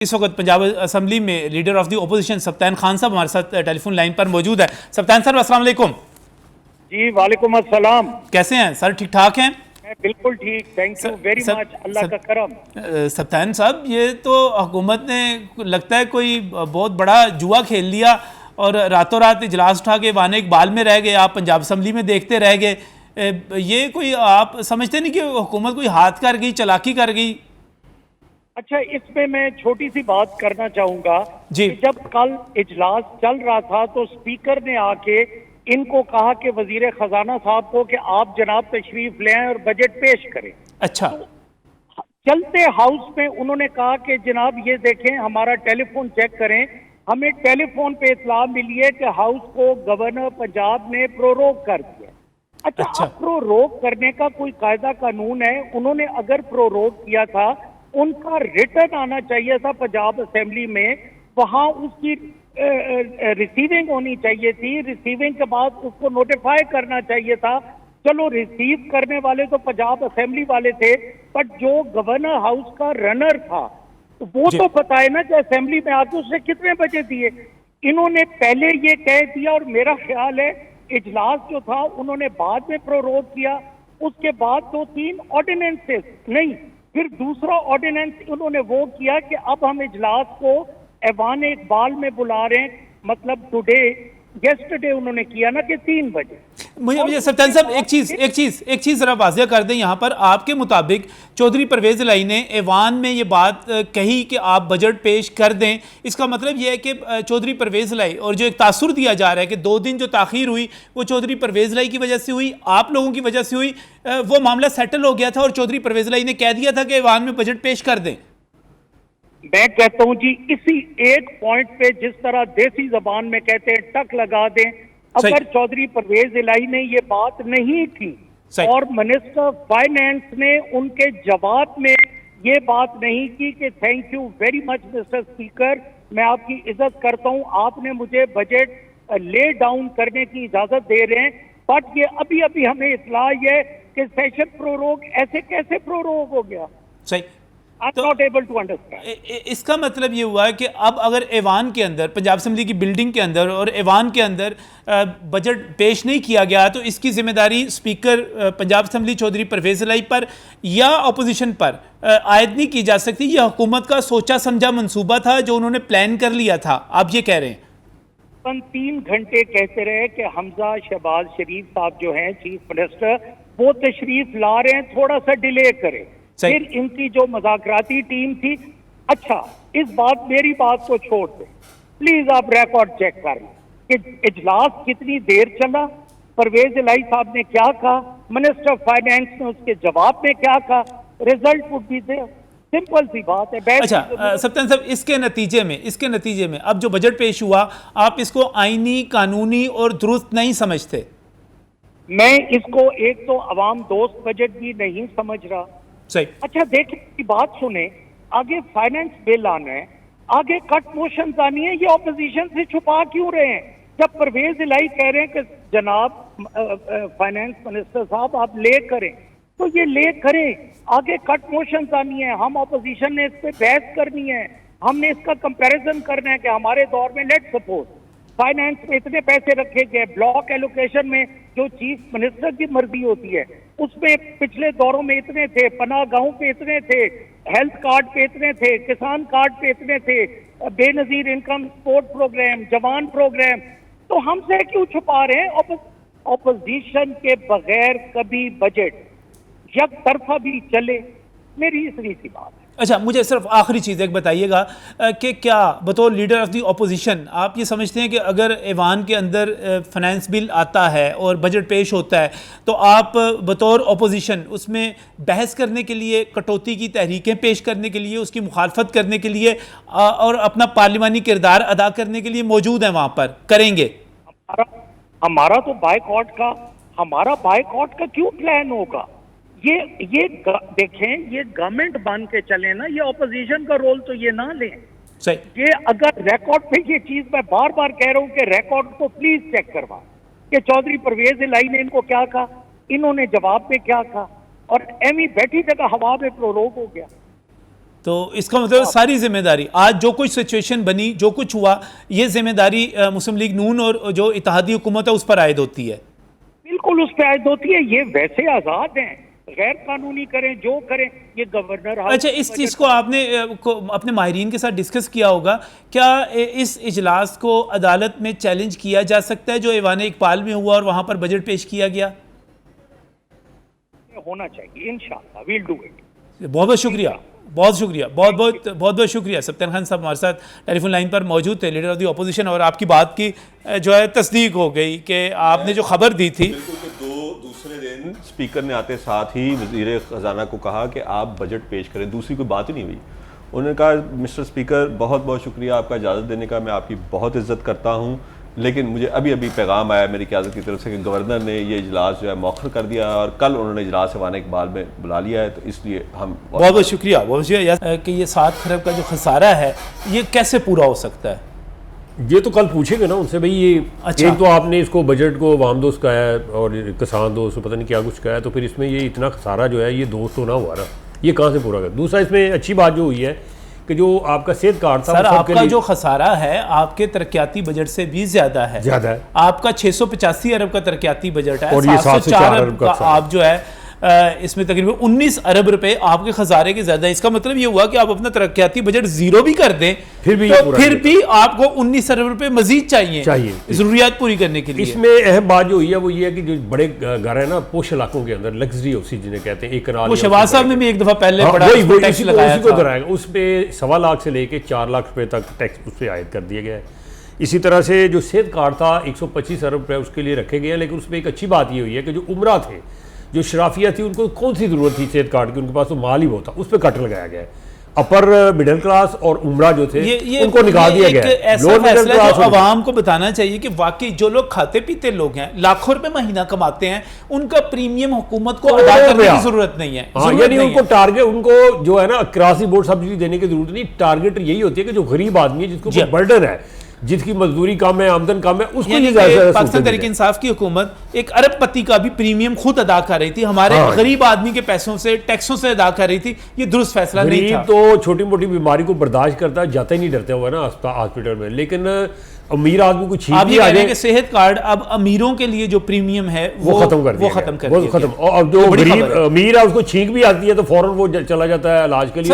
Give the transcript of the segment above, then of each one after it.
इस वक्त पंजाब असम्बली में leader of the opposition सप्तान Khan साहब हमारे साथ टेलीफोन लाइन पर मौजूद है। सप्तान सर अस्सलाम वालेकुम। जी वालेकुम अस्सलाम। कैसे हैं सर? ठीक ठाक हैं? मैं बिल्कुल ठीक, थैंक यू वेरी मच, अल्लाह का करम। सप्तान साहब, ये तो हुकूमत ने लगता है कोई बहुत बड़ा जुआ खेल लिया और रातों रात इजलास उठा के वाने इकबाल में रह गए, आप पंजाब असम्बली में देखते रह गए। ये कोई आप समझते नहीं कि हुकूमत कोई हाथ कर गई, चालाकी कर गई? अच्छा, इसमें मैं छोटी सी बात करना चाहूंगा जी। कि जब कल इजलास चल रहा था तो स्पीकर ने आके इनको कहा कि वजीर खजाना साहब को कि आप जनाब तशरीफ ले आए और बजट पेश करें। अच्छा। तो चलते हाउस में उन्होंने कहा कि जनाब ये देखें, हमारा टेलीफोन चेक करें, हमें टेलीफोन पे इत्तला मिली है कि हाउस को गवर्नर पंजाब ने प्रोरोग कर दिया। अच्छा। अब प्रोरोग करने का कोई कायदा कानून है? उन्होंने अगर प्रोरोग किया था, उनका रिटर्न आना चाहिए था पंजाब असेंबली में, वहां उसकी रिसीविंग होनी चाहिए थी, रिसीविंग के बाद उसको नोटिफाई करना चाहिए था। चलो, रिसीव करने वाले तो पंजाब असेंबली वाले थे, बट जो गवर्नर हाउस का रनर था वो तो बताए ना कि असेंबली में आके उसने कितने बजे दिए। इन्होंने पहले ये कह दिया और मेरा ख्याल है इजलास जो था उन्होंने बाद में प्रोरोग किया, उसके बाद 2-3 ऑर्डिनेंसेस नहीं, फिर दूसरा ऑर्डिनेंस उन्होंने वो किया कि अब हम इजलास को ऐवान इकबाल में बुला रहे हैं, मतलब टुडे, येस्टरडे उन्होंने किया ना कि 3 बजे। मुझे सप्तान साहब एक चीज जरा वाजिया कर दें यहाँ पर। आपके मुताबिक चौधरी परवेज इलाही ने ऐवान में ये बात कही कि आप बजट पेश कर दें, इसका मतलब ये है कि चौधरी परवेज इलाही, और जो एक तासुर दिया जा रहा है कि 2 दिन जो ताखीर हुई वो चौधरी परवेज इलाही की वजह से हुई, आप लोगों की वजह से हुई, वो मामला सेटल हो गया था और चौधरी परवेज इलाही ने कह दिया था कि ऐवान में बजट पेश कर दें। मैं कहता हूं जी, इसी एक पॉइंट पे जिस तरह देसी जबान में कहते हैं टक लगा दें, अगर चौधरी परवेज इलाही ने ये बात नहीं की और मिनिस्टर फाइनेंस ने उनके जवाब में ये बात नहीं की कि thank you very much mister speaker, मैं आपकी इज्जत करता हूं, आपने मुझे बजट ले डाउन करने की इजाजत दे रहे हैं, बट ये अभी अभी हमें इतला है कि सेशन प्रोरोग, ऐसे कैसे प्रोरोग हो गया? सही। तो not able to understand। इसका मतलब ये हुआ है कि अब अगर ऐवान के अंदर, पंजाब असेंबली की बिल्डिंग के अंदर और ऐवान के अंदर बजट पेश नहीं किया गया तो इसकी जिम्मेदारी स्पीकर पंजाब असेंबली चौधरी परवेज इलाही पर या अपोजिशन पर आयद नहीं की जा सकती। यह हुकूमत का सोचा समझा मंसूबा था जो उन्होंने प्लान कर लिया था, आप ये कह रहे हैं? 3 घंटे कहते रहे कि हमजा शहबाज शरीफ साहब जो हैं चीफ मिनिस्टर, वो तशरीफ ला रहे हैं, थोड़ा सा डिले करें। फिर इनकी जो मज़ाकराती टीम थी, अच्छा मेरी बात को छोड़ दें प्लीज, आप रिकॉर्ड चेक कर लें कि इजलास कितनी देर चला, परवेज इलाही साहब ने क्या कहा, मिनिस्टर फाइनेंस ने उसके जवाब में क्या कहा, result would be there. Simple सी बात है। अच्छा सप्तान साहब, इसके नतीजे में अब जो बजट पेश हुआ, आप इसको आईनी, कानूनी और दुरुस्त नहीं समझते? मैं इसको एक तो अवाम दोस्त बजट भी नहीं समझ रहा। सही। अच्छा देखिए, बात सुने, आगे फाइनेंस बिल आना है, आगे कट मोशन आनी है, ये ऑपोजिशन से छुपा क्यों रहे हैं? जब परवेज इलाही कह रहे हैं कि जनाब फाइनेंस मिनिस्टर साहब आप ले करें, तो ये ले करें। आगे कट मोशन आनी है, हम ऑपोजिशन ने इस पे बहस करनी है, हमने इसका कंपैरिजन करना है कि हमारे दौर में लेट सपोज फाइनेंस में इतने पैसे रखे गए, ब्लॉक एलोकेशन में जो चीफ मिनिस्टर की मर्जी होती है उसमें पिछले दौरों में इतने थे, पनाह गांव पे इतने थे, हेल्थ कार्ड पे इतने थे, किसान कार्ड पे इतने थे, बेनजीर इनकम सपोर्ट प्रोग्राम, जवान प्रोग्राम, तो हमसे क्यों छुपा रहे हैं? ऑपोजिशन के बगैर कभी बजट एक तरफा भी चले, मेरी इतनी सी बात है। अच्छा, मुझे सिर्फ आखिरी चीज़ एक बताइएगा कि क्या बतौर लीडर ऑफ द ओपोजिशन आप ये समझते हैं कि अगर ऐवान के अंदर फाइनेंस बिल आता है और बजट पेश होता है तो आप बतौर ओपोजिशन उसमें बहस करने के लिए, कटौती की तहरीकें पेश करने के लिए, उसकी मुखालफत करने के लिए और अपना पार्लिमानी किरदार अदा करने के लिए मौजूद हैं, वहाँ पर करेंगे? हमारा तो बायकॉट का क्यों प्लान होगा? ये देखें, ये गवर्नमेंट बन के चले ना, ये ऑपोजिशन का रोल तो ये ना लें। सही। ये अगर रिकॉर्ड पे, ये चीज मैं बार बार कह रहा हूं कि रिकॉर्ड को प्लीज चेक करवा कि चौधरी परवेज इलाही ने इनको क्या कहा, इन्होंने जवाब में क्या कहा, और एमी बैठी जगह हवा में प्रोरोग हो गया। तो इसका मतलब सारी जिम्मेदारी, आज जो कुछ सिचुएशन बनी, जो कुछ हुआ, ये जिम्मेदारी मुस्लिम लीग नून और जो इत्तेहादी हुकूमत है उस पर आयद होती है। बिल्कुल उस पर आयद होती है। ये वैसे आजाद हैं, गैर कानूनी करें जो करें, ये गवर्नर। अच्छा, इस चीज़ को आपने अपने माहिरीन के साथ डिस्कस किया होगा, क्या इस इजलास को अदालत में चैलेंज किया जा सकता है जो ऐवान इकबाल में हुआ और वहाँ पर बजट पेश किया गया? होना चाहिए, इंशाअल्लाह वील डू इट। बहुत बहुत शुक्रिया, बहुत शुक्रिया, बहुत बहुत शुक्रिया। सत्यान खान साहब हमारे साथ टेलीफोन लाइन पर मौजूद थे, लीडर ऑफ द अपोजिशन, और आपकी बात की जो है तस्दीक हो गई कि आपने जो खबर दी थी। दूसरे दिन स्पीकर ने आते साथ ही वज़ीर ख़जाना को कहा कि आप बजट पेश करें, दूसरी कोई बात ही नहीं हुई। उन्होंने कहा मिस्टर स्पीकर बहुत बहुत शुक्रिया आपका इजाज़त देने का, मैं आपकी बहुत इज़्ज़त करता हूँ, लेकिन मुझे अभी अभी पैगाम आया मेरी क़यादत की तरफ से कि गवर्नर ने ये इजलास जो है मौखर कर दिया और कल उन्होंने इजलास ऐवान इकबाल में बुला लिया है, तो इसलिए हम बहुत बहुत शुक्रिया, बहुत शुक्रिया कि ये 7 खरब का जो खसारा है ये कैसे पूरा हो सकता है। ये तो कल पूछेंगे ना उनसे भाई। ये अच्छा। एक तो आपने इसको बजट को वाम दोस्त कहा है और किसान दोस्त पता नहीं क्या कुछ कहा है, तो फिर इसमें ये इतना खसारा जो है ये दोस्त तो ना हुआ ना, ये कहाँ से पूरा कर। दूसरा इसमें अच्छी बात जो हुई है कि जो आपका सेहत कार्ड था सर, आपका जो खसारा है आपके तरक्याती बजट से भी ज्यादा है। आपका 685 अरब का तरक्याती बजट है और ये 704 अरब का आप जो है इसमें तकरीबन 19 अरब रुपए आपके खसारे के ज्यादा है। इसका मतलब ये हुआ कि आप अपना तरक्याती बजट जीरो भी कर दें फिर भी आपको 19 अरब रुपए मजीद चाहिए जरूरियात पूरी करने के लिए। इसमें अहम बात जो हुई है वो ये है कि जो बड़े घर है ना पोश इलाकों के अंदर, लग्जरी हाउसेज जिन्हें कहते हैं, एक कनाल, वो शहबाज साहब ने भी एक दफा पहले टैक्स लगाया था, उस पे 1.25 लाख से लेके 4 लाख रुपए तक टैक्स उस पर आयद कर दिया गया है। इसी तरह से जो सेहत कार्ड था 125 अरब रुपए उसके लिए रखे गए हैं, लेकिन उसमें एक अच्छी बात ये हुई है कि जो उमरा थे, जो शराफिया थी, उनको कौन सी जरूरत थी सेहत कार्ड की, उनके पास तो माल ही बहुत था, उस पर कट लगाया गया है। अपर मिडिल क्लास और उमरा जो थे उनको निकाल दिया गया है। ऐसा फैसला जो आवाम को बताना चाहिए कि वाकई जो लोग खाते पीते लोग हैं, लाखों रुपए महीना कमाते हैं, उनका प्रीमियम हुकूमत को अदा करने की जरूरत नहीं है। यानी उनको टारगेट, उनको जो है ना किरासी बोर्ड सब्सिडी देने की जरूरत नहीं, टारगेट यही होती है कि जो गरीब आदमी है, जिसको बर्डन है, जिसकी मजदूरी कम है, आमदन कम है, उसको पाकिस्तान तहरीक इंसाफ की हुकूमत एक अरबपति का भी प्रीमियम खुद अदा कर रही थी, हमारे गरीब आदमी के पैसों से, टैक्सों से अदा कर रही थी। ये दुरुस्त फैसला नहीं था। तो छोटी मोटी बीमारी को बर्दाश्त करता है, जाता ही नहीं डरते हुआ ना हॉस्पिटल में, लेकिन अमीर आदमी को छींक भी आ जाए कि सेहत कार्ड अब अमीरों के लिए जो प्रीमियम है वो खत्म कर दिया, और जो गरीब अमीर है उसको छींक भी आती है तो फौरन वो चला जाता है इलाज के लिए।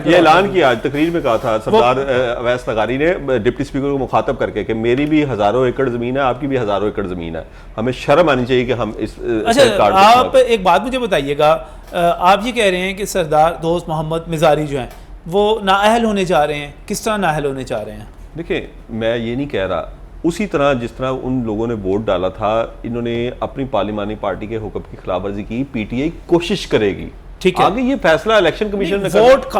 ये ऐलान किया आज तकरीर में, कहा था सरदार अवैस लगारी ने डिप्टी स्पीकर को मुखातब करके कि मेरी भी हजारों एकड़ जमीन है, आपकी भी हजारों एकड़ जमीन है, हमें शर्म आनी चाहिए कि हम इस कार्ड। आप एक बात मुझे बताइएगा, आप ये कह रहे हैं कि सरदार दोस्त मोहम्मद मिजारी जो हैं वो नाअहल होने जा रहे हैं, किस तरह नाअहल होने जा रहे हैं? देखिए, मैं ये नहीं कह रहा, उसी तरह जिस तरह उन लोगों ने वोट डाला था, इन्होंने अपनी पार्लिमानी पार्टी के हुक्म की खिलाफवर्जी की, पीटीआई कोशिश करेगी, ठीक है, आगे ये फैसला इलेक्शन कमीशन ने वोट